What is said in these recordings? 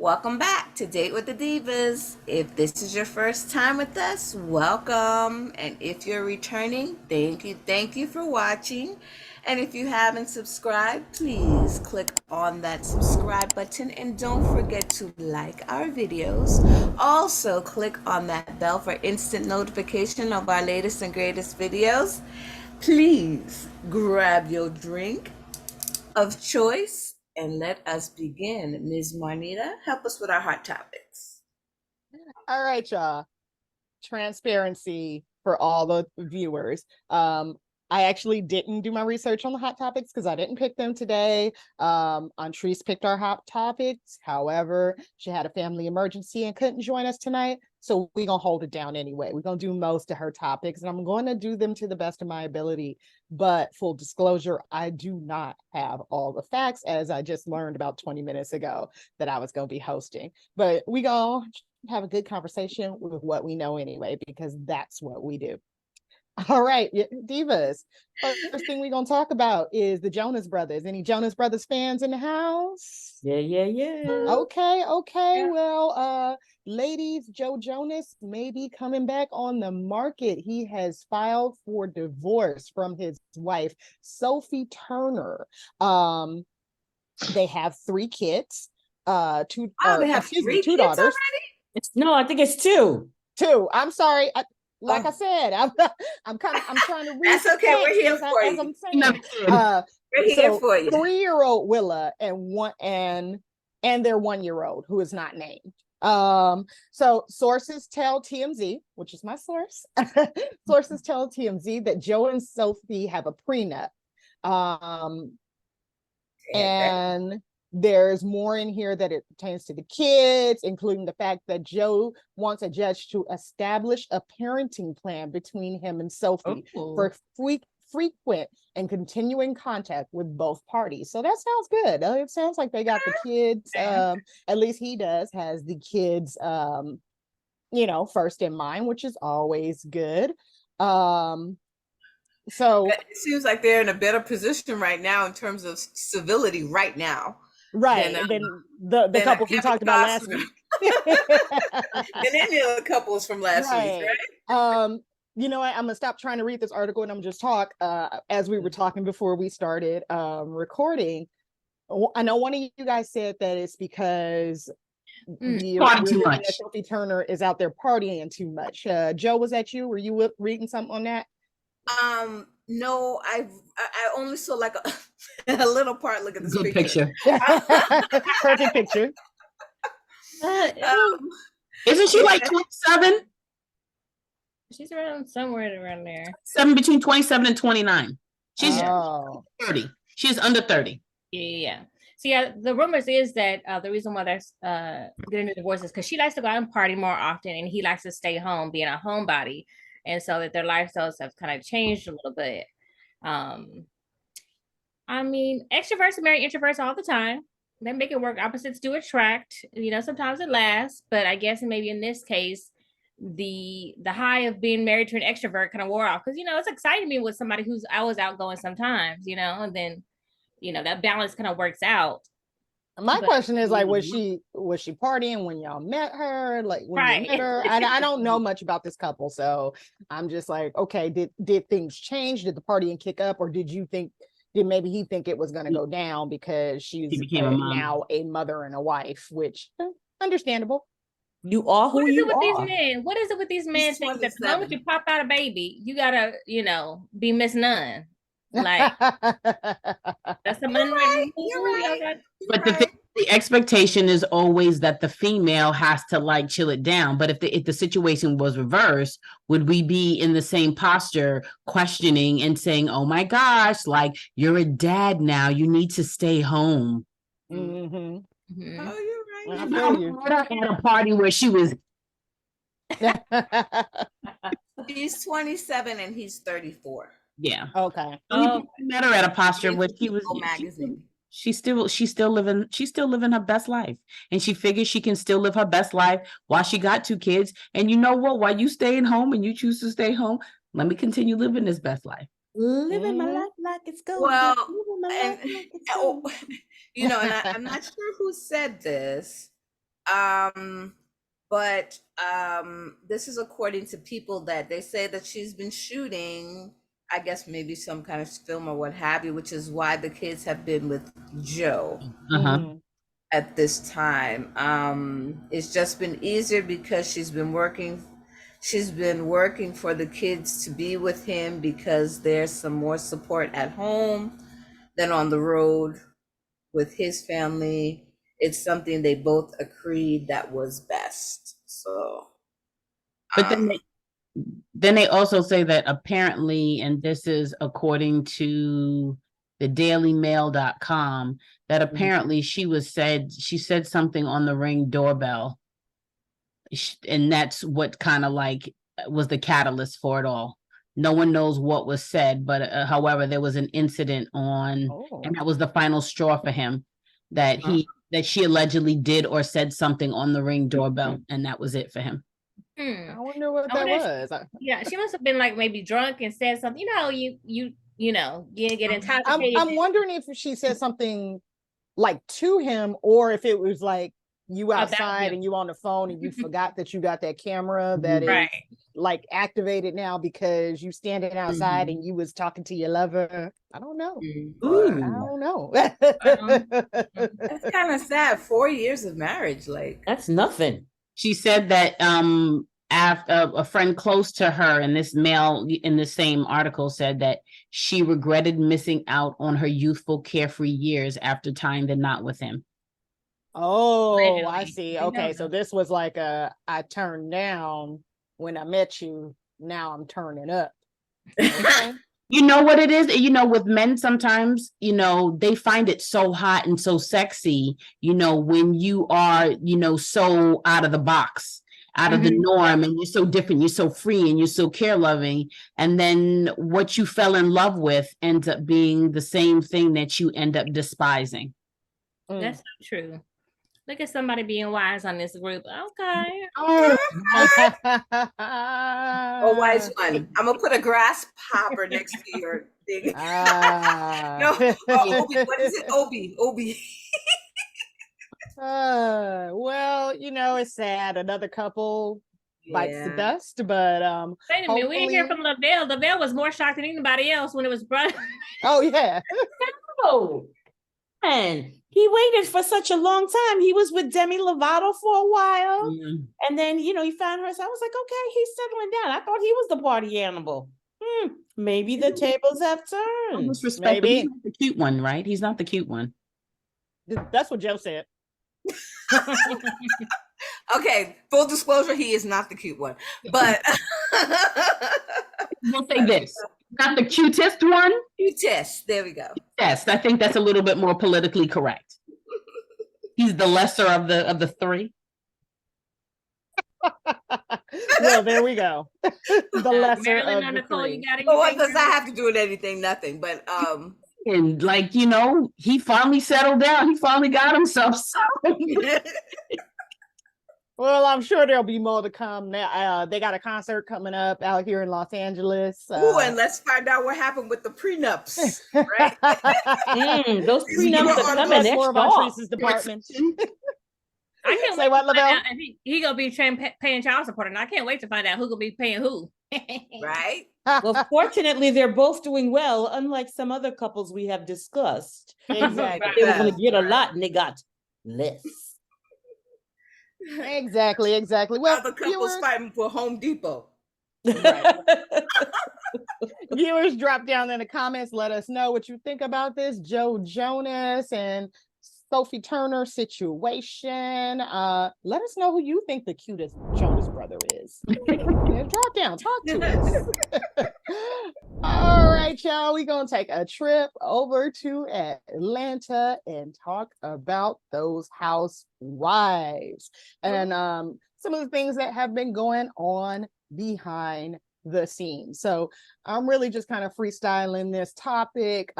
Welcome back to Date with the Divas. If this is your first time with us, welcome. And if you're returning, thank you for watching. And if you haven't subscribed, please click on that subscribe button and don't forget to like our videos. Also, click on that bell for instant notification of our latest and greatest videos. Please grab your drink of choice and let us begin. Ms. Marnita, help us with our hot topics. All right, y'all. Transparency for all the viewers. I actually didn't do my research on the hot topics because I didn't pick them today. Antrese picked our hot topics. However, she had a family emergency and couldn't join us tonight. So we're going to hold it down anyway. We're going to do most of her topics and I'm going to do them to the best of my ability. But full disclosure, I do not have all the facts, as I just learned about 20 minutes ago that I was going to be hosting. But we're going to have a good conversation with what we know anyway, because that's what we do. All right, Divas. First thing we're going to talk about is the Jonas Brothers. Any Jonas Brothers fans in the house? Yeah. Okay. Yeah. Well, ladies, Joe Jonas may be coming back on the market. He has filed for divorce from his wife, Sophie Turner. They have 3 kids. They have three two kids daughters. already? No, I think it's 2. 2. I'm sorry. I said, I'm trying to read. That's okay. We're here for you. I'm saying. We're here for you. 3-year-old Willa and their 1-year-old who is not named. So sources tell TMZ, which is my source. Sources tell TMZ that Joe and Sophie have a prenup. And there's more in here that it pertains to the kids, including the fact that Joe wants a judge to establish a parenting plan between him and Sophie for frequent and continuing contact with both parties. So that sounds good. It sounds like they got the kids, at least he has the kids, first in mind, which is always good. So it seems like they're in a better position right now in terms of civility right now. Right. Than the couples we talked about last week. And any of the couples from last week, right? You know what? I'm gonna stop trying to read this article and I'm just talk as we were talking before we started recording. I know one of you guys said that it's because Sophie Turner is out there partying too much. Joe, was that you? Were you reading something on that? No, I only saw like a little part. Look at this good picture. Perfect picture. Isn't she like 27? She's around somewhere around there. Between 27 and 29. She's 30. She's under 30. Yeah. So yeah, the rumors is that the reason why they're getting a divorce is because she likes to go out and party more often, and he likes to stay home, being a homebody. And so that their lifestyles have kind of changed a little bit. I mean, extroverts marry introverts all the time. They make it work. Opposites do attract. Sometimes it lasts, but I guess maybe in this case, the high of being married to an extrovert kind of wore off, because it's exciting being with somebody who's always outgoing sometimes, and then that balance kind of works out. My question is, like, was she partying when y'all met her? Like, when you met her? I don't know much about this couple, so I'm just like, okay, did things change? Did the partying kick up, or did maybe he think it was going to go down because she became now a mother and a wife, which understandable. You are who you are. These men? What is it with these men think that as long as you pop out a baby, you gotta, be Miss None? Like that's a right. But the expectation is always that the female has to like chill it down. But if the situation was reversed, would we be in the same posture, questioning and saying, "Oh my gosh, like you're a dad now, you need to stay home"? Mm-hmm. Mm-hmm. Oh, you're right. I feel you. At a party where she was. She's 27 and he's 34. Yeah. Okay. We met her at a posture where she was magazine. She's still living her best life, and she figures she can still live her best life while she got 2 kids. And you know what? While you staying home and you choose to stay home, let me continue living this best life. Living my life like it's going. Well, and I'm not sure who said this, But this is according to people that they say that she's been shooting, I guess maybe some kind of film or what have you, which is why the kids have been with Joe Uh-huh. Mhm. at this time. It's just been easier because she's been working for the kids to be with him because there's some more support at home than on the road with his family. It's something they both agreed that was best. So, But um, then they also say that apparently, and this is according to the dailymail.com, that apparently she said something on the Ring doorbell, and that's what kind of like was the catalyst for it all. No one knows what was said, but however, there was an incident on, Oh, and that was the final straw for him, that she allegedly did or said something on the Ring doorbell, and that was it for him. Hmm. I wonder what I that wonder if- was. Yeah, she must have been like maybe drunk and said something. You know, get intoxicated. I'm wondering if she said something like to him, or if it was like you About outside him. and you on the phone and you forgot that you got that camera that is Right. like activated now because you standing outside Mhm. and you was talking to your lover. I don't know. I Ooh. don't know. That's kind of sad. 4 years of marriage, like. That's nothing. She said that after a friend close to her in this same article said that she regretted missing out on her youthful carefree years after tying the knot with him. Oh, I Finally. see. I know Okay, so that. this was like I turned down when I met you. Now I'm turning up. Okay. You know what it is? With men sometimes, they find it so hot and so sexy, when you are, so out of the box, out of the norm, and you're so different, you're so free and you're so care loving. And then what you fell in love with ends up being the same thing that you end up despising. That's so true. Look at somebody being wise on this group. Okay. Oh, A wise one. I'm gonna put a grass hopper next to your thing. No, Obi. What is it? Obi. Well, it's sad. Another couple bites the Yeah. dust, but Wait a minute. We didn't hear hopefully- from Lavelle. Lavelle was more shocked than anybody else when it was brought. Oh yeah. Oh, and he waited for such a long time. He was with Demi Lovato for a while, and then he found her. So I was like, okay, he's settling down. I thought he was the party animal. Maybe the tables have turned. Disrespect. He's not the cute one, right? He's not the cute one. That's what Joe said. Okay, full disclosure, he is not the cute one, but We'll say this: not the cutest one. cutest. There we go. Yes, I think that's a little bit more politically correct. He's the lesser of the three. Well, there we go. The lesser Marilyn or of the Nicole, three. you got But what anything? does that have to do with anything? Nothing. But And he finally settled down. He finally got himself. Well, I'm sure there'll be more to come. Now, they got a concert coming up out here in Los Angeles. Ooh, and let's find out what happened with the prenups, right? Those prenups are coming. That's They're more of our sharp. Trace's department. I can't Say wait what, to find Lavelle? out if he gonna be paying child support, and I can't wait to find out who gonna be paying who. Right? Well, fortunately, they're both doing well, unlike some other couples we have discussed. Exactly. They were going to get a lot and they got less. Exactly. Well, Other couples fighting for Home Depot. Viewers, drop down in the comments. Let us know what you think about this Joe Jonas and Sophie Turner situation. Let us know who you think the cutest Jonas brother is. Drop down, talk to us. All right, y'all. We're gonna take a trip over to Atlanta and talk about those housewives and some of the things that have been going on behind the scenes. So I'm really just kind of freestyling this topic.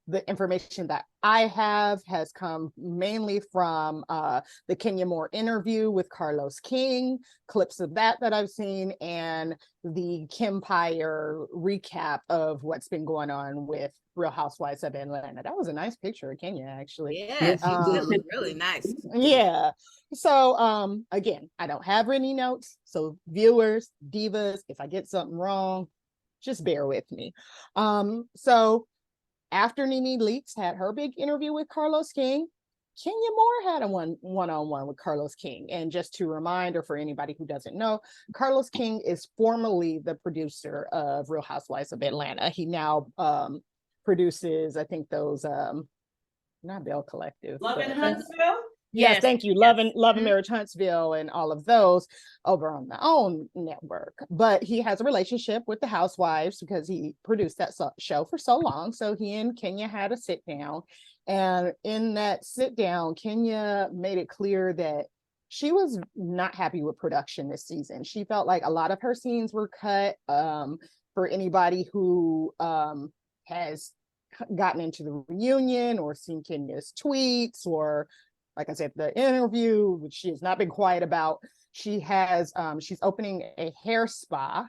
the information that I have has come mainly from the Kenya Moore interview with Carlos King, clips of that I've seen, and the Kempire recap of what's been going on with Real Housewives of Atlanta. That was a nice picture of Kenya, actually. Yeah, she did look really nice. Yeah. So again, I don't have any notes. So viewers, divas, if I get something wrong, just bear with me. So after Nene Leakes had her big interview with Carlos King, Kenya Moore had a one-on-one with Carlos King. And just to remind, or for anybody who doesn't know, Carlos King is formerly the producer of Real Housewives of Atlanta. He now produces, I think those not Bell Collective. Love in Huntsville? Yes, thank you. Love and Mm-hmm. Marriage Huntsville and all of those over on the OWN network. But he has a relationship with the Housewives because he produced that show for so long. So he and Kenya had a sit down. And in that sit down, Kenya made it clear that she was not happy with production this season. She felt like a lot of her scenes were cut. For anybody who has gotten into the reunion or seen Kenya's tweets, or like I said, the interview, which she has not been quiet about, she has she's opening a hair spa,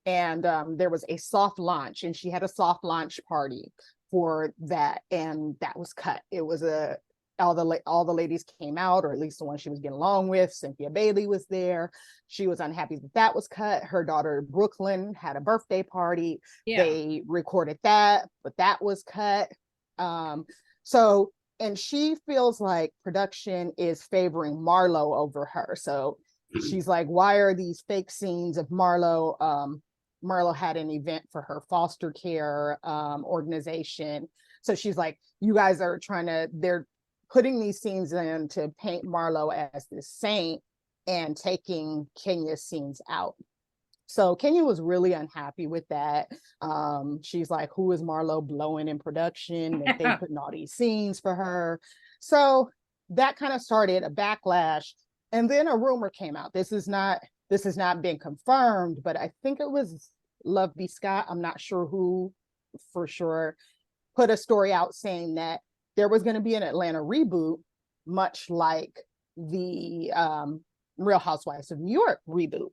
and there was a soft launch, and she had a soft launch party for that, and that was cut. It was all the ladies came out, or at least the one she was getting along with. Cynthia Bailey was there. She was unhappy that was cut. Her daughter Brooklyn had a birthday party. Yeah. They recorded that, but that was cut. And she feels like production is favoring Marlo over her. So she's like, why are these fake scenes of Marlo? Marlo had an event for her foster care organization. So she's like, you guys are they're putting these scenes in to paint Marlo as this saint and taking Kenya's scenes out. So Kenya was really unhappy with that. She's like, who is Marlo blowing in production? That they putting all these scenes for her. So that kind of started a backlash. And then a rumor came out. This has not been confirmed, but I think it was Love B. Scott. I'm not sure who for sure put a story out saying that there was going to be an Atlanta reboot, much like the Real Housewives of New York reboot.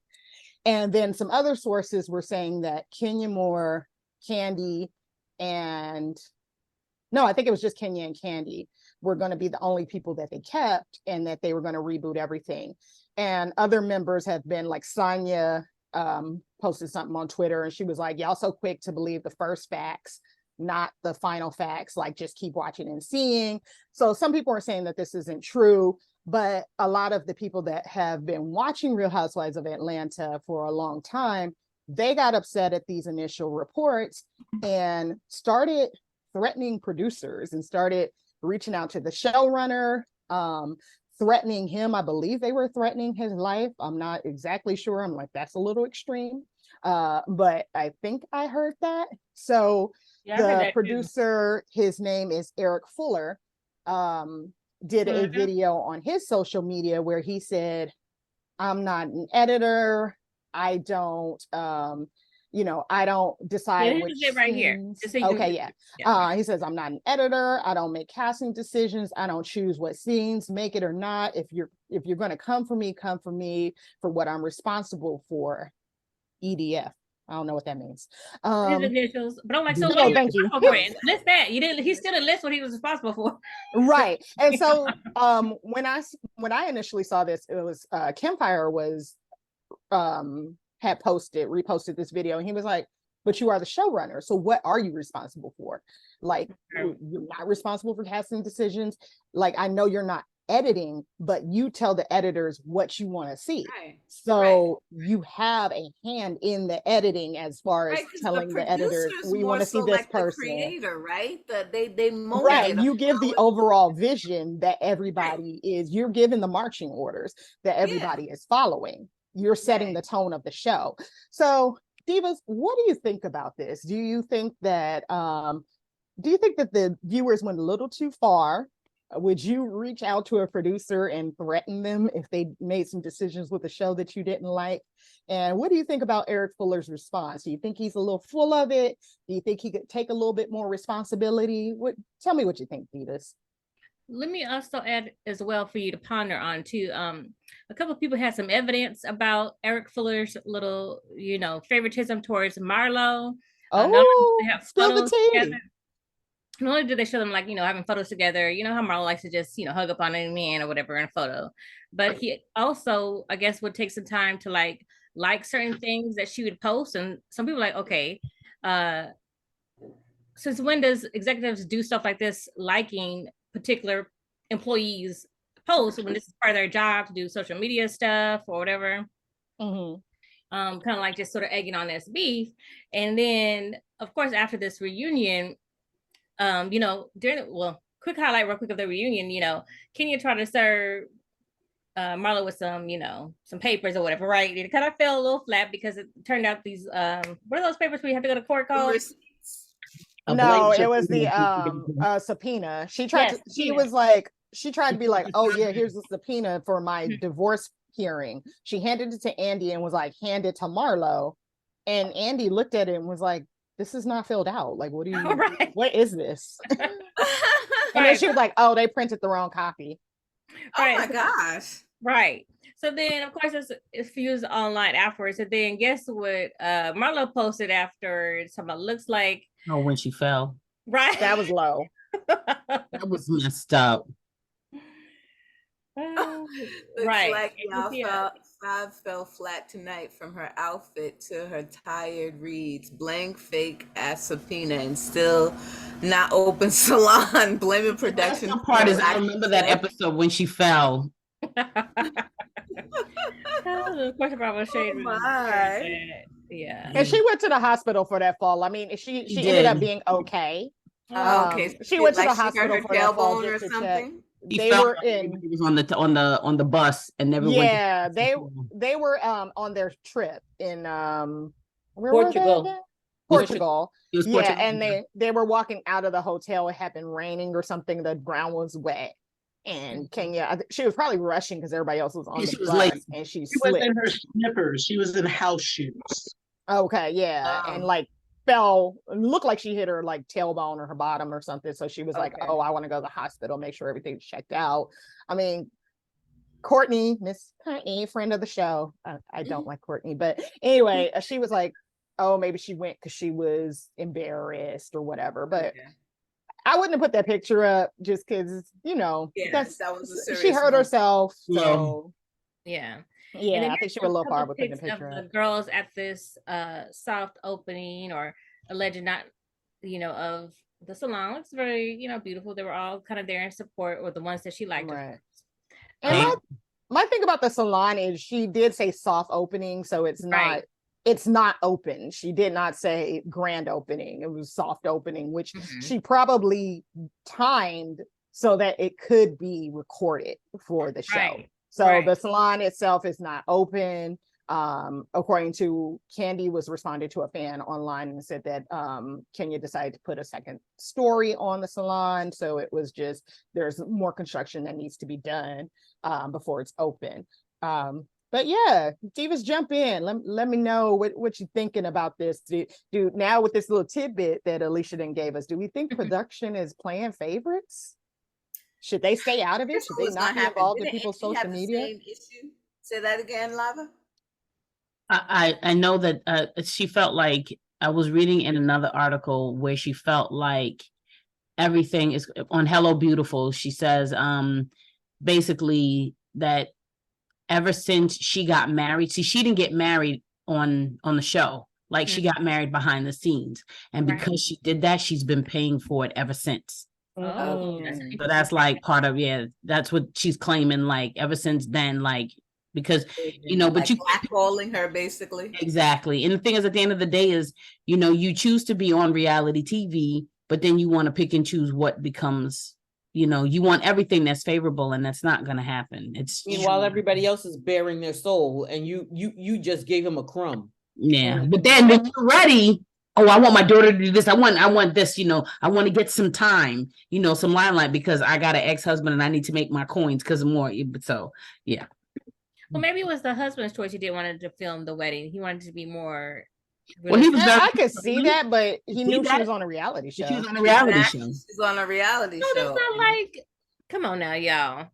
And then some other sources were saying that Kenya Moore, Candy, and no, I think it was just Kenya and Candy were going to be the only people that they kept, and that they were going to reboot everything. And other members have been like Sonia posted something on Twitter, and she was like, y'all so quick to believe the first facts, not the final facts, like just keep watching and seeing. So some people are saying that this isn't true. But a lot of the people that have been watching Real Housewives of Atlanta for a long time, they got upset at these initial reports and started threatening producers and started reaching out to the showrunner, threatening him. I believe they were threatening his life. I'm not exactly sure. I'm like, that's a little extreme. But I think I heard that. So the producer, his name is Eric Fuller, did a video on his social media where he said, I'm not an editor. I don't, I don't decide which right here. Okay, yeah. He says, I'm not an editor. I don't make casting decisions. I don't choose what scenes make it or not. If you're going to come for me for what I'm responsible for. EDF. I don't know what that means. His initials, but I'm like, so no, thank you. List that. You didn't. He still didn't list what he was responsible for. Right. And so, when I initially saw this, it was Kempire was had reposted this video, and he was like, "But you are the showrunner, so what are you responsible for? Like, you're not responsible for casting decisions. Like, I know you're not editing, but you tell the editors what you want to see. Right. So you have a hand in the editing as far as telling the editors we want to see this like person. The creator, right? They mold right. You give the overall vision that everybody is. You're giving the marching orders that everybody is following. You're setting the tone of the show. So, Divas, what do you think about this? Do you think that the viewers went a little too far? would you reach out to a producer and threaten them if they made some decisions with the show that you didn't like? And what do you think about Eric Fuller's response? Do you think he's a little full of it? Do you think he could take a little bit more responsibility? Tell me what you think, Divas. Let me also add as well for you to ponder on too. A couple of people had some evidence about Eric Fuller's little, favoritism towards Marlo. Oh, they have spill the tea. Together. Not only do they show them like, having photos together, how Marlo likes to just, hug up on any man or whatever in a photo. But he also, I guess, would take some time to like certain things that she would post. And some people are like, okay, since when does executives do stuff like this, liking particular employees' posts when this is part of their job to do social media stuff or whatever? Kind of like just sort of egging on this beef. And then, of course, after this reunion, quick highlight real quick of the reunion, Kenya tried to serve Marlo with some papers or whatever, right? It kind of fell a little flat because it turned out these, what are those papers where you have to go to court called? No, it was the subpoena. She tried to be like, oh yeah, here's the subpoena for my divorce hearing. She handed it to Andy and was like, hand it to Marlo. And Andy looked at it and was like, this is not filled out. Like, what is this? And then she was like, oh, they printed the wrong copy. Oh my gosh. Right. So then, of course, it's fused online afterwards. And then guess what? Marlo posted after something looks like. Oh, when she fell. Right. That was low. That was messed up. Right. Like y'all fell flat tonight from her outfit to her tired reads. Blank, fake, ass subpoena, and still not open salon. Blaming production. The part is, I remember that episode when she fell. Yeah. And she went to the hospital for that fall. I mean, she ended up being okay. Okay. She went to the hospital for that fall or something. They were in. He was on the bus and never went. Yeah, they were on their trip in Portugal. Portugal. Yeah, and they were walking out of the hotel. It had been raining or something. The ground was wet. And Kenya, she was probably rushing because everybody else was on the bus, late. And she was in her slippers. She was in house shoes. Okay, yeah, and fell. Looked like she hit her tailbone or her bottom or something. So she was like, "Oh, I want to go to the hospital, make sure everything's checked out." I mean, Miss Courtney, friend of the show. I don't like Courtney, but anyway, she was like, "Oh, maybe she went because she was embarrassed or whatever." But I wouldn't have put that picture up just because, that was she hurt herself. So yeah. I think she was a little hard with putting the picture of up. the girls at this soft opening or alleged of the salon. Looks very, beautiful. They were all kind of there in support, or the ones that she liked. Right. And my thing about the salon is she did say soft opening, so it's not. It's not open. She did not say grand opening. It was soft opening, which she probably timed so that it could be recorded for the show. So the salon itself is not open. According to Candy was responding to a fan online and said that Kenya decided to put a second story on the salon. So it was just, there's more construction that needs to be done before it's open. But yeah, Divas, jump in. Let me know what you're thinking about this. Do now with this little tidbit that Alicia then gave us, do we think production is playing favorites? Should they stay out of it? Should they not be involved in people's social media? Say that again, Lava. I know that she felt like, I was reading in another article where she felt like everything is on Hello Beautiful. She says basically that ever since she got married, she didn't get married on the show. Like she got married behind the scenes. And because she did that, she's been paying for it ever since. Oh, so that's like part of, that's what she's claiming, like ever since then, like, because, but you blackballing her basically. Exactly. And the thing is, at the end of the day is, you choose to be on reality TV, but then you want to pick and choose what becomes, you want everything that's favorable, and that's not going to happen. It's meanwhile everybody else is bearing their soul, and you just gave him a crumb. Yeah, but then when you're ready, oh, I want my daughter to do this. I want this, I want to get some time, some limelight because I got an ex-husband and I need to make my coins because of more. So, yeah. Well, maybe it was the husband's choice. He didn't want to film the wedding. He wanted to be more. Well, he was Yeah, very. I could see that, but he knew she was on a reality show. She was on a reality Exactly. show. She's on a reality No, show. that's not like. Come on now, y'all.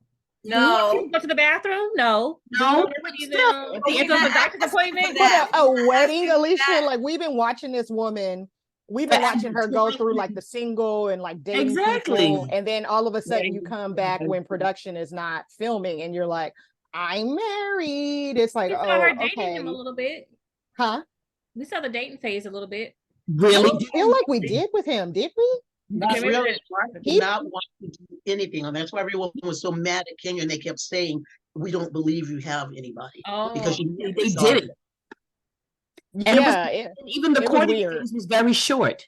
No. Go to the bathroom? No. No. It's a doctor's appointment. What a wedding, Alicia. Like we've been watching this woman. We've been watching her go through like the single and like dating people, and then all of a sudden you come back when production is not filming, and you're like, "I'm married." It's like, we saw her dating okay, him a little bit. Huh? We saw the dating phase a little bit. Really? I don't feel like we did with him, did we? Not really. He did not want to do anything, and that's why everyone was so mad at Kenya. And they kept saying, "We don't believe you have anybody," because they did it. Yeah, even the courting phase was very short.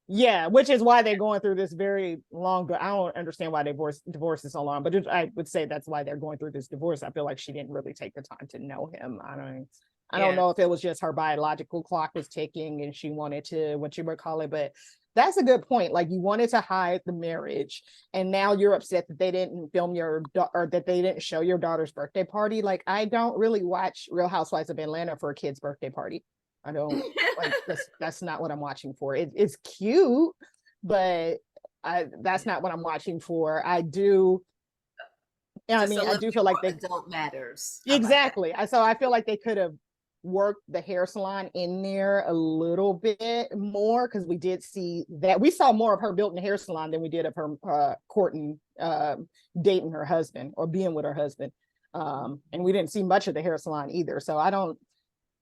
Yeah, which is why they're going through this very long. But I don't understand why divorce is so long. But I would say that's why they're going through this divorce. I feel like she didn't really take the time to know him. I don't know if it was just her biological clock was ticking and she wanted to, what you would call it, but that's a good point. Like you wanted to hide the marriage and now you're upset that they didn't film or that they didn't show your daughter's birthday party. Like I don't really watch Real Housewives of Atlanta for a kid's birthday party. I don't like that's not what I'm watching for. It's cute, but that's not what I'm watching for. I do I do feel like adult matters. Exactly. So I feel like they could have worked the hair salon in there a little bit more because we did see that we saw more of her built in the hair salon than we did of her courting dating her husband or being with her husband, and we didn't see much of the hair salon either. So I don't,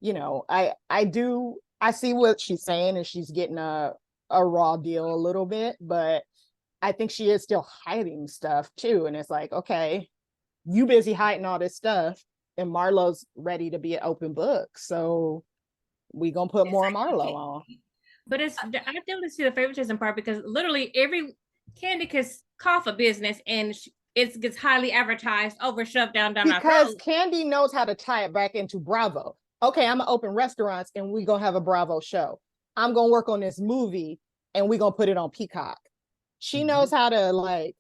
I see what she's saying and she's getting a raw deal a little bit, but I think she is still hiding stuff too. And it's like, okay, you busy hiding all this stuff and Marlo's ready to be an open book. So we gonna put more Marlo on. But I definitely see the favoritism part because literally every Kandi could cough a business and it gets highly advertised, shoved down our throat. Because Kandi knows how to tie it back into Bravo. Okay, I'm gonna open restaurants and we gonna have a Bravo show. I'm gonna work on this movie and we gonna put it on Peacock. She knows how to like,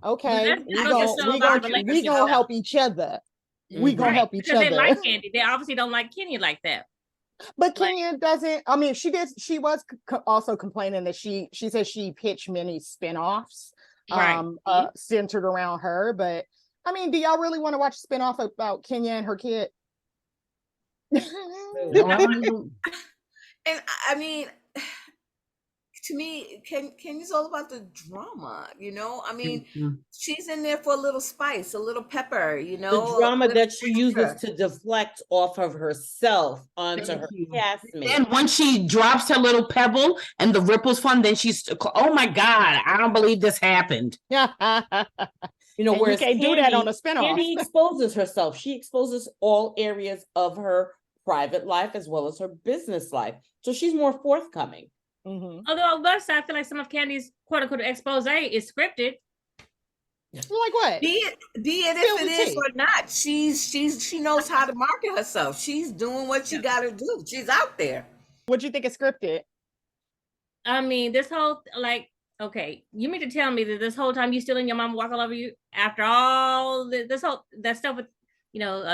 okay, we gonna help each other. We gonna help each other. They like Kandi. They obviously don't like Kenya like that. But Kenya doesn't. I mean, she did. She was also complaining that she said she pitched many spinoffs, centered around her. But I mean, do y'all really want to watch a spinoff about Kenya and her kid? And I mean, to me, Kenya's all about the drama, I mean, she's in there for a little spice, a little pepper, The drama that she uses to deflect off of herself onto her castmate. And when she drops her little pebble and the ripples form, then she's, oh my God, I don't believe this happened. Whereas you can't do that on a spinoff. Kandi exposes herself. She exposes all areas of her private life as well as her business life. So she's more forthcoming. Mm-hmm. Although on the left side, I feel like some of Kandi's quote unquote expose is scripted. Like what? Be it if it is or not. She knows how to market herself. She's doing what she got to do. She's out there. What do you think is scripted? I mean, this whole okay, you mean to tell me that this whole time you still in your mama walk all over you after all that stuff with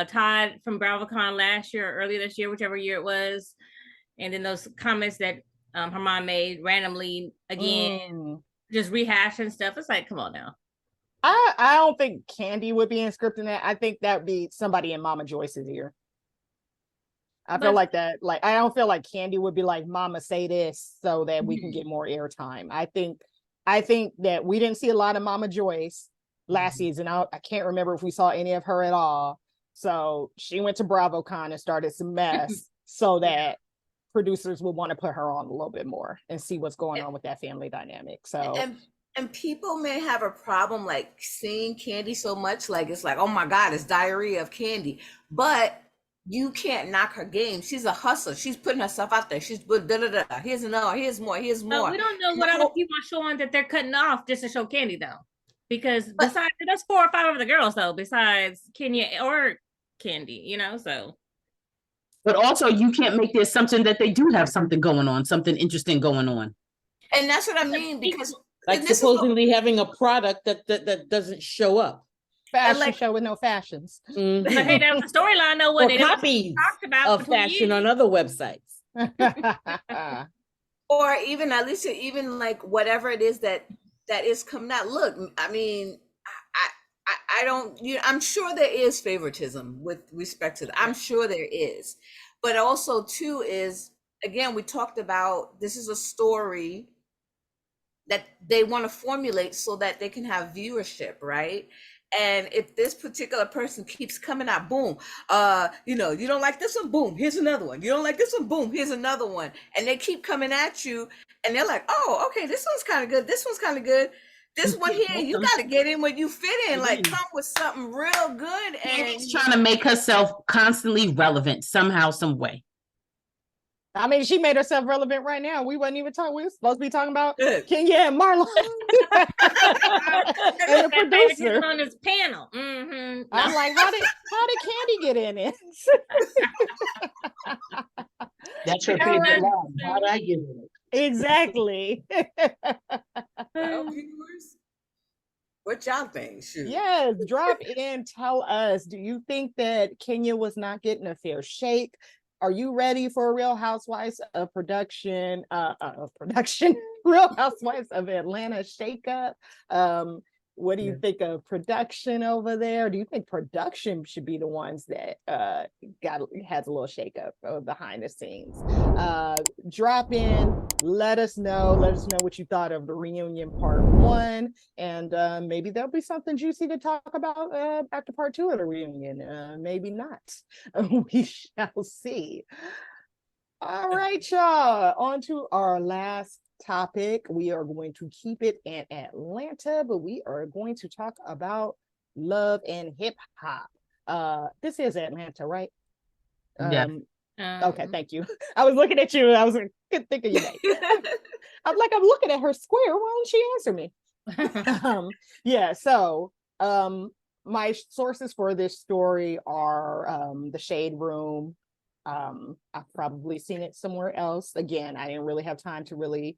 Todd from BravoCon last year or earlier this year, whichever year it was, and then those comments that her mom made randomly again, just rehashing stuff. It's like, come on now. I don't think Kandi would be in scripting that. I think that would be somebody in Mama Joyce's ear. I feel like that. Like, I don't feel like Kandi would be like, Mama, say this so that we can get more airtime. I think that we didn't see a lot of Mama Joyce last season. I can't remember if we saw any of her at all. So she went to BravoCon and started some mess so that producers will want to put her on a little bit more and see what's going on with that family dynamic. So and people may have a problem like seeing Kandi so much, like it's like, oh my God, it's diarrhea of Kandi. But you can't knock her game. She's a hustler. She's putting herself out there. She's here's another, here's more. We don't know what other people are showing that they're cutting off just to show Kandi though. Because besides there's 4 or 5 of the girls though, besides Kenya or Kandi, so But also, you can't make the assumption that they do have something going on, something interesting going on. And that's what I mean, because like supposedly having a product that doesn't show up. Fashion show with no fashions. Mm-hmm. Hey, that was the storyline though. What or copies talked about of fashion on other websites. Or even at least even like whatever it is that is coming out. Look, I mean, I don't, I'm sure there is favoritism with respect to that. I'm sure there is. But also too is, again, we talked about, this is a story that they want to formulate so that they can have viewership, right? And if this particular person keeps coming out, boom, you don't like this one, boom, here's another one. You don't like this one, boom, here's another one. And they keep coming at you, and they're like, oh, okay, this one's kind of good. This one's kind of good. This one here, you got to get in where you fit in, like come with something real good. And she's trying to make herself constantly relevant somehow, some way. I mean, she made herself relevant right now. We wasn't even talking. We were supposed to be talking about Kenya and Marlon and the producer on this panel. Mm-hmm. I'm like, how did Candy get in it? That's her favorite line. How did I get in it? Exactly. Well, viewers, what y'all think? Shoot. Yes, drop in. Tell us. Do you think that Kenya was not getting a fair shake? Are you ready for a Real Housewives of Production? Real Housewives of Atlanta shakeup? What do you think of production over there? Do you think production should be the ones that has a little shakeup behind the scenes? Drop in, let us know what you thought of the reunion part 1, and maybe there'll be something juicy to talk about after part 2 of the reunion. Maybe not. We shall see. All right, y'all. On to our last topic. We are going to keep it in Atlanta, but we are going to talk about love and hip hop. This is Atlanta, right? Yeah. Okay, thank you. I was looking at you. I was like, couldn't think of your name. I'm looking at her square. Why don't she answer me? Yeah. So, my sources for this story are the Shade Room. I've probably seen it somewhere else. Again, I didn't really have time to really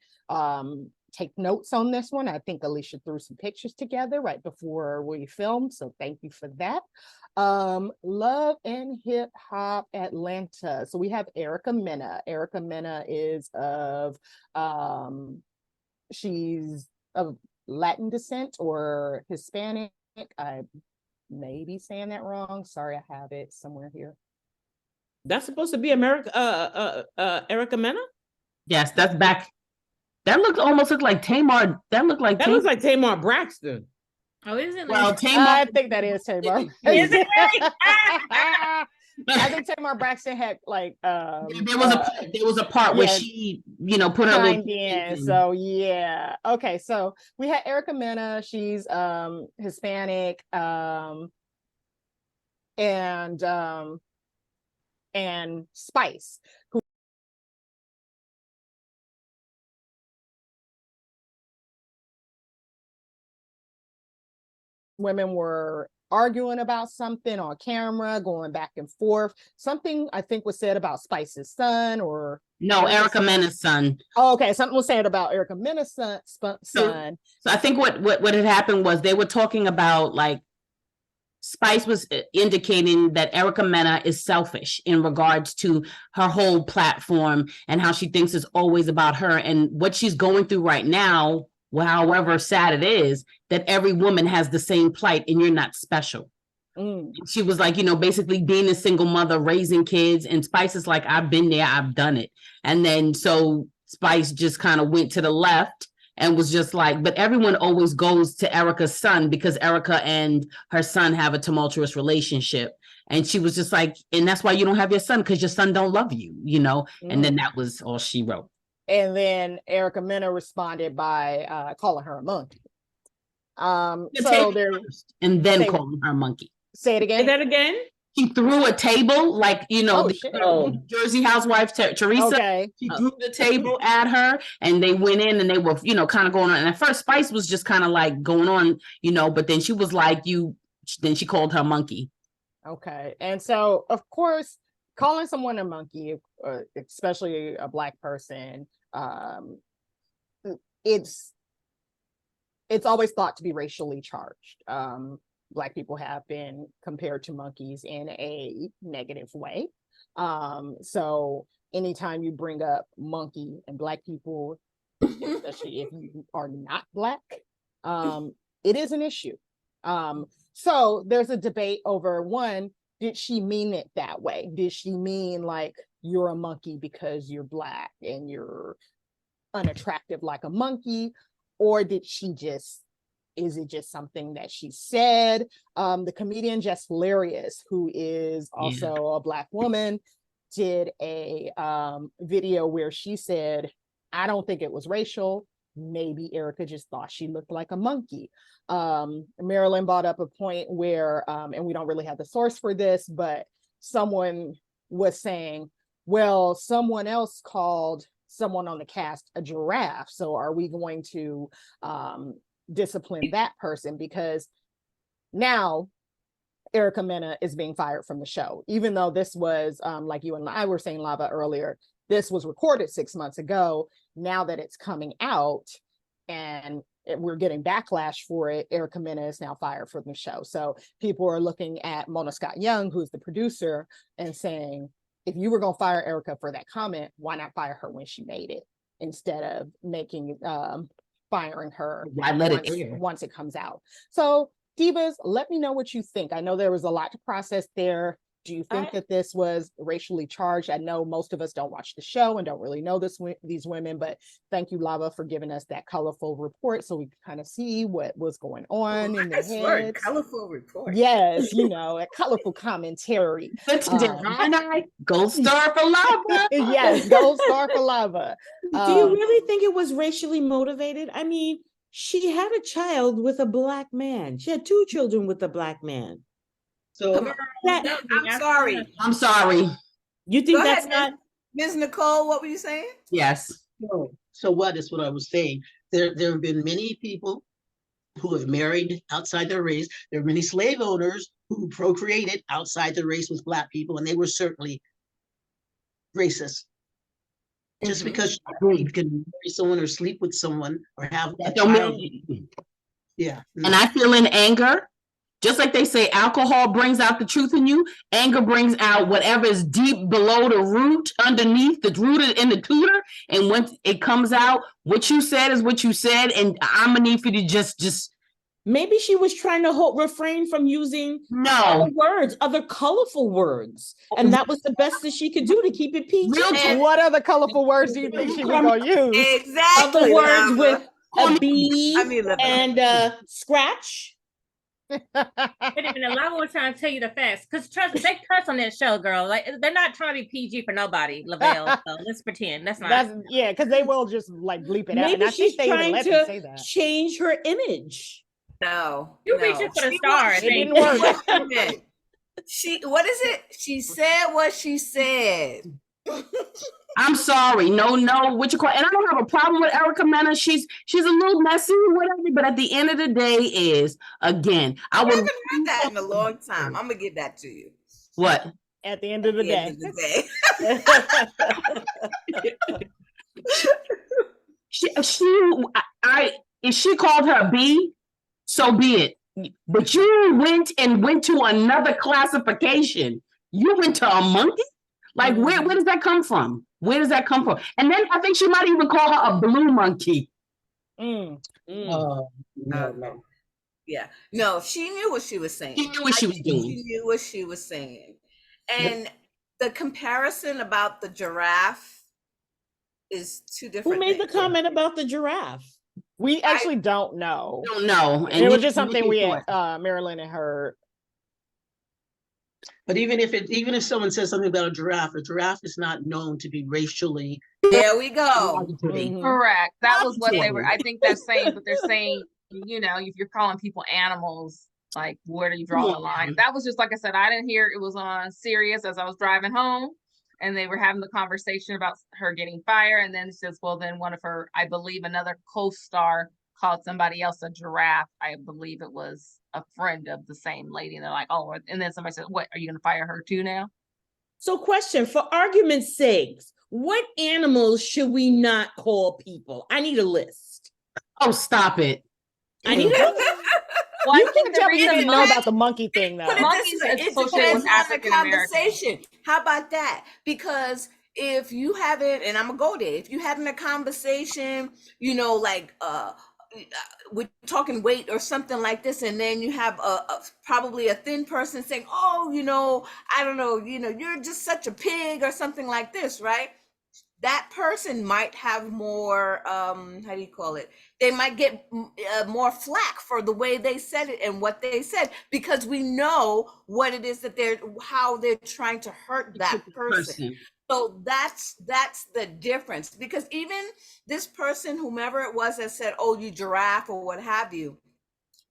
take notes on this one. I think Alicia threw some pictures together right before we filmed, so thank you for that. Love and Hip Hop Atlanta. So we have Erica Mena. Erica Mena is of she's of Latin descent or Hispanic. I may be saying that wrong. Sorry, I have it somewhere here. That's supposed to be Erica Mena? Yes, that's back. That almost looked like Tamar. That looks like Tamar Braxton. Oh, is it? Well, Tamar. I think that is Tamar. Is it really? I think Tamar Braxton had like there was a part where she put her little in. So yeah. Okay, so we had Erica Mena. She's Hispanic and Spice, who women were arguing about something on camera, going back and forth. Something I think was said about Spice's son, or no, Erica Mena's son. Oh, okay, something was said about Erica Mena's son. So I think what had happened was they were talking about, like, Spice was indicating that Erica Mena is selfish in regards to her whole platform and how she thinks it's always about her, and what she's going through right now, well, however sad it is, that every woman has the same plight and you're not special. She was like, basically being a single mother, raising kids, and Spice is like, I've been there, I've done it. And then so Spice just kind of went to the left and was just like, but everyone always goes to Erica's son because Erica and her son have a tumultuous relationship. And she was just like, and that's why you don't have your son, because your son don't love you, And then that was all she wrote. And then Erica Mena responded by calling her a monkey. So there, and then calling her a monkey. Say it again. Say that again. She threw a table, like, the Jersey housewife, Teresa. Okay. She threw the table at her, and they went in and they were, kind of going on. And at first, Spice was just kind of like going on, but then she was like, then she called her monkey. Okay. And so, of course, calling someone a monkey, especially a Black person, it's always thought to be racially charged. Black people have been compared to monkeys in a negative way. So anytime you bring up monkey and Black people, especially if you are not Black, it is an issue. So there's a debate over, one, did she mean it that way? Did she mean like you're a monkey because you're Black and you're unattractive like a monkey? Or did she just, is it just something that she said? The comedian Jess Hilarious, who is also a Black woman, did a video where she said, I don't think it was racial. Maybe Erica just thought she looked like a monkey. Marilyn brought up a point where, and we don't really have the source for this, but someone was saying, well, someone else called someone on the cast a giraffe. So are we going to discipline that person? Because now Erica Mena is being fired from the show, even though this was, like you and I were saying, Lava, earlier, this was recorded 6 months ago. Now that it's coming out and we're getting backlash for it, Erica Mena is now fired from the show. So people are looking at Mona Scott Young, who's the producer, and saying, if you were going to fire Erica for that comment, why not fire her when she made it instead of making firing her once it comes out? So Divas, let me know what you think. I know there was a lot to process there. Do you think that this was racially charged? I know most of us don't watch the show and don't really know these women, but thank you, Lava, for giving us that colorful report so we could kind of see what was going on in their heads. Colorful report. Yes, a colorful commentary. Gold star for Lava. Yes, gold star for Lava. Do you really think it was racially motivated? I mean, she had a child with a Black man. She had 2 children with a Black man. So I'm sorry. You think that's not Ms. Nicole? What were you saying? Yes. So what is what I was saying? There have been many people who have married outside their race. There are many slave owners who procreated outside their race with Black people, and they were certainly racist. Just because you can marry someone or sleep with someone or have a child. Yeah. And I feel in anger. Just like they say, alcohol brings out the truth in you. Anger brings out whatever is deep below the root, underneath, that's rooted in the tutor. And when it comes out, what you said is what you said. And I'm gonna need for you to just. Maybe she was trying to refrain from using other colorful words. And that was the best that she could do to keep it PG. What other colorful words do you think she was going to use? Exactly. Other words with a B and scratch. But even a lot more trying to tell you the facts, because trust they cuss on that show, girl. Like they're not trying to be PG for nobody, Lavelle. So let's pretend that's not. Because they will just like bleep it out. Maybe and I she's think they trying let to them say that. change her image. No, you reaching for the stars. It didn't work. What is it? She said what she said. I'm sorry. No, what you call, and I don't have a problem with Erica Mena. She's a little messy, whatever. But at the end of the day, is again, I haven't heard that in a long time. I'm gonna give that to you. What? At the end of the day. If she called her a B, so be it. But you went to another classification. You went to a monkey. Like where does that come from? Where does that come from? And then I think she might even call her a blue monkey. No. Yeah. No, she knew what she was saying. She knew what she was doing. She knew what she was saying. And the comparison about the giraffe is 2 different Who made things. the comment about the giraffe? We actually don't know. Don't know. And it was just something we had, Marilyn and her. But even if someone says something about a giraffe is not known to be racially. There we go. Correct. That was what they were. I think they're saying, but they're saying, if you're calling people animals, like where do you draw the line? That was just like I said. I didn't hear it was on Sirius as I was driving home, and they were having the conversation about her getting fired, and then it says, well, then one of her, I believe, another co-star called somebody else a giraffe. I believe it was a friend of the same lady, and they're like, oh, and then somebody said, what, are you going to fire her too now? So question, for argument's sakes, what animals should we not call people? I need a list. Oh, stop it. I need a Well, You I think can't the tell me you reason didn't know about the monkey thing, though. Put it Monkeys this way, is it associated with depends on the African Americans. conversation. How about that? Because if you haven't, and I'm gonna go there, if you having a conversation, you know, like we're talking weight or something like this, and then you have probably a thin person saying, "Oh, you know, I don't know, you know, you're just such a pig" or something like this, right? That person might have more how do you call it, they might get more flack for the way they said it and what they said, because we know what it is that how they're trying to hurt that person. So that's the difference, because even this person, whomever it was that said, "Oh, you giraffe" or what have you,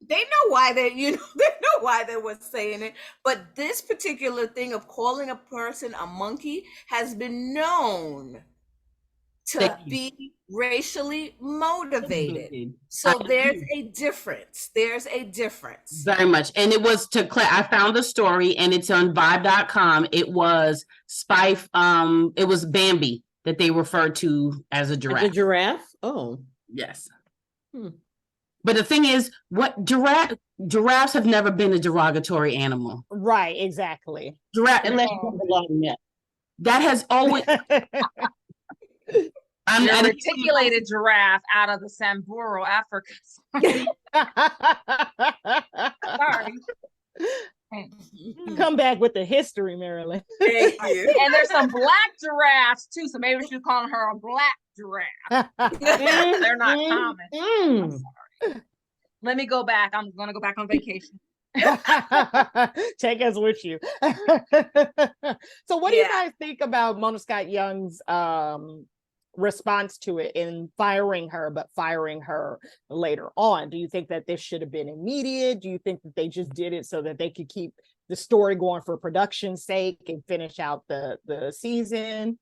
they know why they, you know, they know why they were saying it. But this particular thing of calling a person a monkey has been known to be racially motivated. So there's a difference. There's a difference. Very much. And it was I found the story and it's on vibe.com. It was Spife, it was Bambi that they referred to as a giraffe. The giraffe? Oh. Yes. But the thing is, giraffes have never been a derogatory animal. Right, exactly. Unless you belong yet. That has always I'm an articulated giraffe out of the Samburu, Africa. Sorry. Come back with the history, Marilyn. Thank you. And there's some black giraffes too, so maybe we should call her a black giraffe. They're not common. I'm sorry. Let me go back. I'm gonna go back on vacation. Take us with you. So what do you guys think about Mona Scott Young's response to it in firing her, but firing her later on? Do you think that this should have been immediate? Do you think that they just did it so that they could keep the story going for production's sake and finish out the season?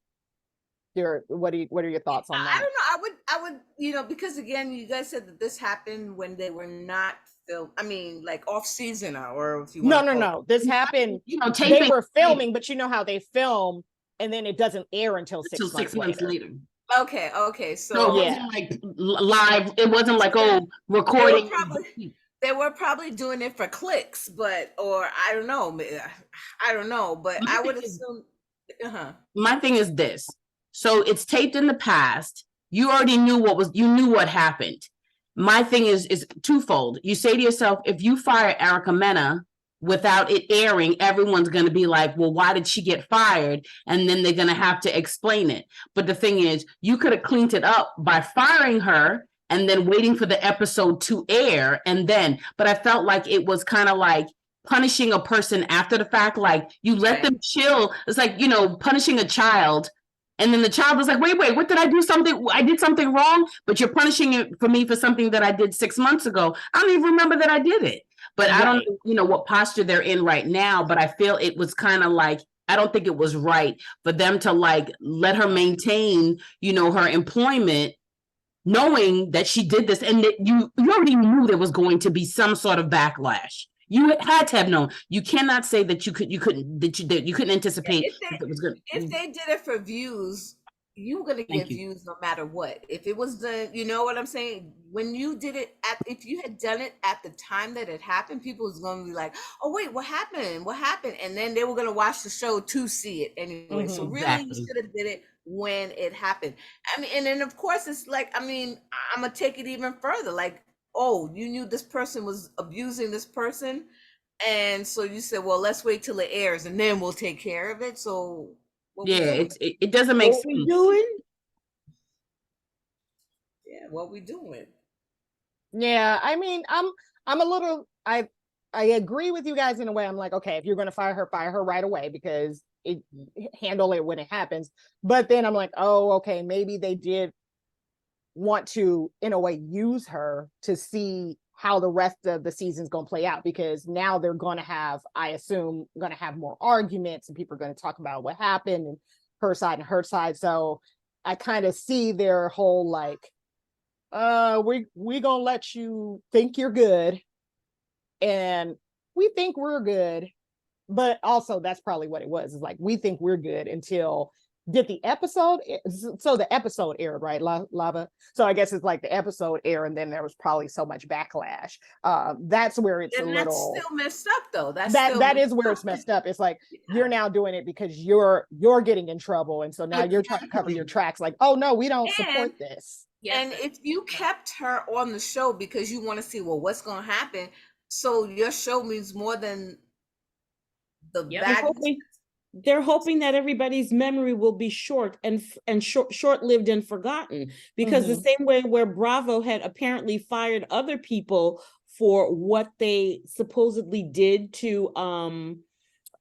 What are your thoughts on that? I don't know. I would, you know, because again, you guys said that this happened when they were not filmed. I mean, like off season, or if you no. This happened. You know, they were filming, but you know how they film, and then it doesn't air until 6 months later. Okay. So it wasn't like live. It wasn't like recording. They were probably doing it for clicks, but I don't know. But I would assume. My thing is this. So it's taped in the past. You already knew what happened. My thing is twofold. You say to yourself, if you fire Erica Mena without it airing, everyone's going to be like, well, why did she get fired? And then they're going to have to explain it. But the thing is, you could have cleaned it up by firing her and then waiting for the episode to air. But I felt like it was kind of like punishing a person after the fact. Like you let them chill. It's like, you know, punishing a child. And then the child was like, wait, what did I do? I did something wrong, but you're punishing it for me for something that I did 6 months ago. I don't even remember that I did it. But I don't know, you know, what posture they're in right now, but I feel it was kind of like, I don't think it was right for them to like let her maintain, you know, her employment, knowing that she did this and that you already knew there was going to be some sort of backlash. You had to have known. You cannot say that you couldn't anticipate if they did it for views. You were gonna get views no matter what. If it was you know what I'm saying? When you did it if you had done it at the time that it happened, people was gonna be like, "Oh wait, what happened? What happened?" And then they were gonna watch the show to see it anyway. So really, you should have did it when it happened. I mean, and then of course it's like, I mean, I'm gonna take it even further. Like, oh, you knew this person was abusing this person, and so you said, "Well, let's wait till it airs, and then we'll take care of it." So. It doesn't make sense. What we doing? Yeah, what we doing? Yeah, I mean, I'm a little. I agree with you guys in a way. I'm like, okay, if you're going to fire her right away, because handle it when it happens. But then I'm like, oh, okay, maybe they did want to, in a way, use her to see how the rest of the season's going to play out, because now they're going to have, I assume, going to have more arguments and people are going to talk about what happened and her side and her side. So I kind of see their whole like, we going to let you think you're good and we think we're good. but also that's probably what it was. It's like, we think we're good until did the episode, so the episode aired, right, Lava? So I guess it's like the episode aired and then there was probably so much backlash. That's where it's And a that's little still messed up though. that is where it's messed up. It's like, you're now doing it because you're getting in trouble, and so now you're trying to cover your tracks, like, oh no, we don't support this. And if you kept her on the show because you want to see, well, what's going to happen, so your show means more than the bad. They're hoping that everybody's memory will be short and short-lived and forgotten, because the same way where Bravo had apparently fired other people for what they supposedly did to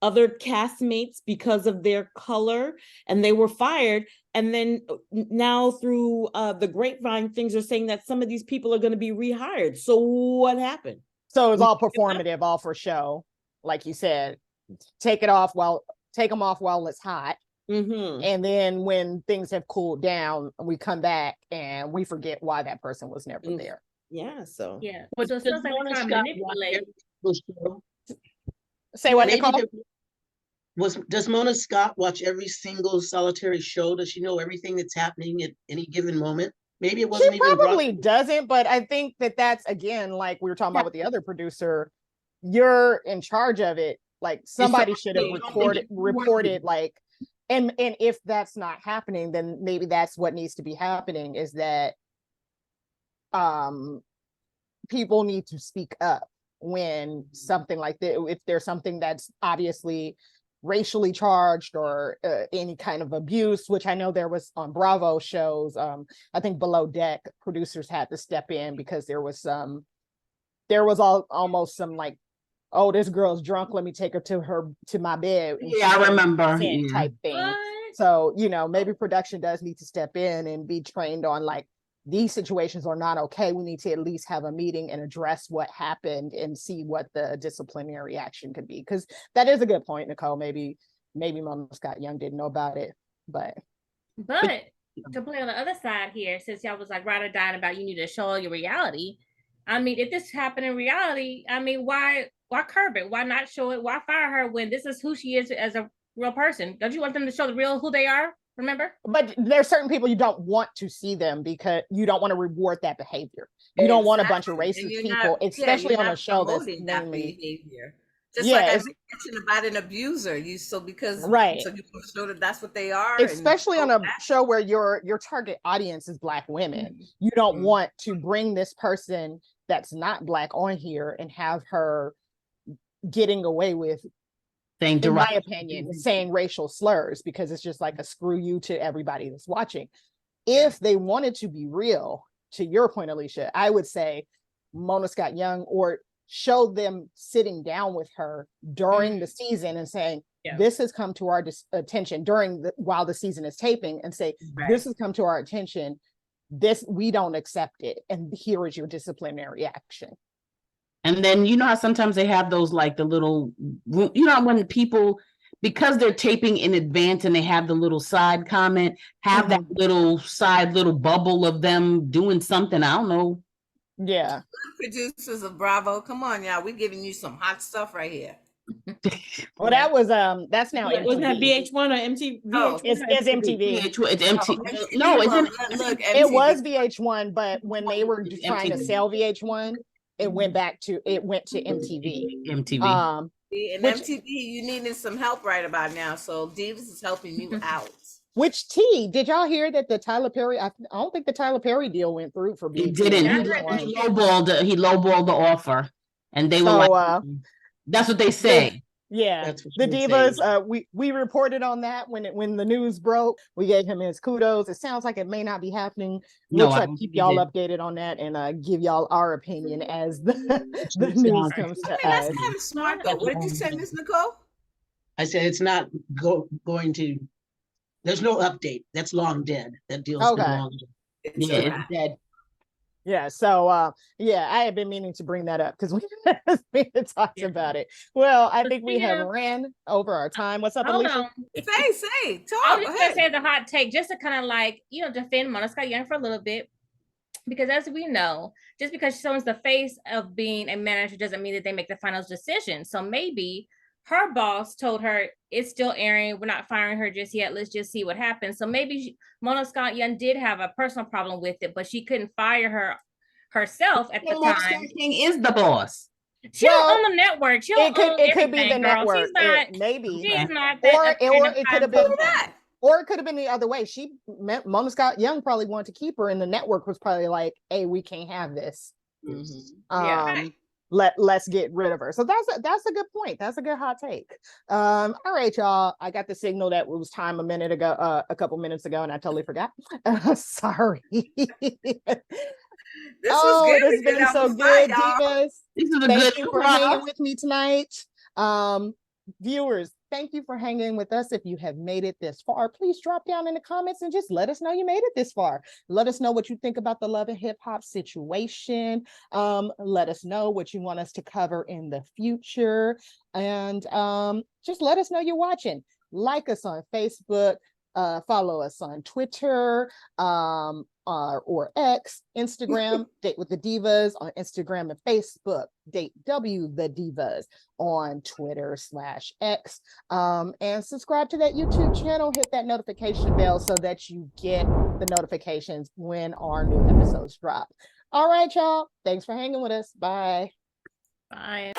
other castmates because of their color, and they were fired, and then now through the grapevine, things are saying that some of these people are going to be rehired. So what happened? So it's all performative, all for show, like you said. Take them off while it's hot, and then when things have cooled down, we come back and we forget why that person was never there. Yeah, so But So it feels like Mona we're trying to Scott manipulate. Say what, Maybe Nicole? does Mona Scott watch every single solitary show? Does she know everything that's happening at any given moment? Maybe it wasn't She even probably doesn't, but I think that's, again, like we were talking about with the other producer, you're in charge of it. Like, somebody should have reported, like, and if that's not happening, then maybe that's what needs to be happening, is that people need to speak up when something like that, if there's something that's obviously racially charged or any kind of abuse, which I know there was on Bravo shows. I think Below Deck producers had to step in because there was almost some like, oh, this girl's drunk, let me take her to my bed. Yeah, I remember. Type thing. What? So, maybe production does need to step in and be trained on, like, these situations are not okay. We need to at least have a meeting and address what happened and see what the disciplinary action could be. Because that is a good point, Nicole. Maybe Mona Scott Young didn't know about it, but to play on the other side here, since y'all was like right or dying about you need to show your reality. I mean, if this happened in reality, I mean, why curb it? Why not show it? Why fire her when this is who she is as a real person? Don't you want them to show the real who they are? Remember? But there's certain people you don't want to see them because you don't want to reward that behavior. You don't want a bunch of racist people, especially on a show that's that behavior. Just like I mentioned about an abuser, so you show that that's what they are. Especially on a show where your target audience is Black women, you don't want to bring this person that's not Black on here and have her getting away with, in my opinion, saying racial slurs, because it's just like a screw you to everybody that's watching. If they wanted to be real, to your point, Alicia, I would say Mona Scott Young, or show them sitting down with her during the season and saying, this has come to our attention while the season is taping, and say, this has come to our attention. We don't accept it. And here is your disciplinary action. And then, how sometimes they have those, like, the little, when people, because they're taping in advance and they have the little side comment, have that little bubble of them doing something. I don't know. Yeah. Producers of Bravo, come on, y'all. We're giving you some hot stuff right here. Well, that was that's now MTV. Wasn't that VH1 or MTV? Oh, it's MTV. It's MTV. No, look, it was VH1, but when they were trying to sell VH1, it went to MTV. MTV. MTV, you needed some help right about now, so Divas is helping you out. Which did y'all hear that the Tyler Perry? I don't think the Tyler Perry deal went through for VH1. He didn't. He lowballed the offer, and they were like, "That's what they say." Yeah, the Divas. We reported on that when the news broke. We gave him his kudos. It sounds like it may not be happening. We'll try to keep y'all updated on that and give y'all our opinion as the news comes to us. That's kind of smart though. What did you say, Miss Nicole? I said it's not going to. There's no update. That's long dead. That deal's been long dead. It's dead. Yeah, so I have been meaning to bring that up because we talked about it. Well, I think we have ran over our time. What's up, Alicia? On. Say, talk. I was just gonna say the hot take, just to kind of like, defend Mona Scott Young for a little bit. Because as we know, just because someone's the face of being a manager doesn't mean that they make the final decision. So maybe her boss told her it's still airing. We're not firing her just yet. Let's just see what happens. So maybe Mona Scott Young did have a personal problem with it, but she couldn't fire her herself at the time. King is the boss. She don't own the network. She don't own it could be the everything, girl. network. She's not. Maybe. She's not Or that. it could have been that. Or it could have been the other way. Mona Scott Young probably wanted to keep her, and the network was probably like, "Hey, we can't have this. Yeah. Let's get rid of her." So that's a good point. That's a good hot take. All right, y'all. I got the signal that it was time a couple minutes ago, and I totally forgot. Sorry. This was good. This has been so good, Divas. This is a Thank good you for hanging with me tonight. Viewers, thank you for hanging with us. If you have made it this far, please drop down in the comments and just let us know you made it this far. Let us know what you think about the Love and Hip Hop situation. Let us know what you want us to cover in the future. And just let us know you're watching. Like us on Facebook, follow us on Twitter, or X, Instagram, Date with the Divas on Instagram and Facebook, Date W the Divas on Twitter/X, and subscribe to that YouTube channel, hit that notification bell so that you get the notifications when our new episodes drop. All right, y'all. Thanks for hanging with us. Bye. Bye.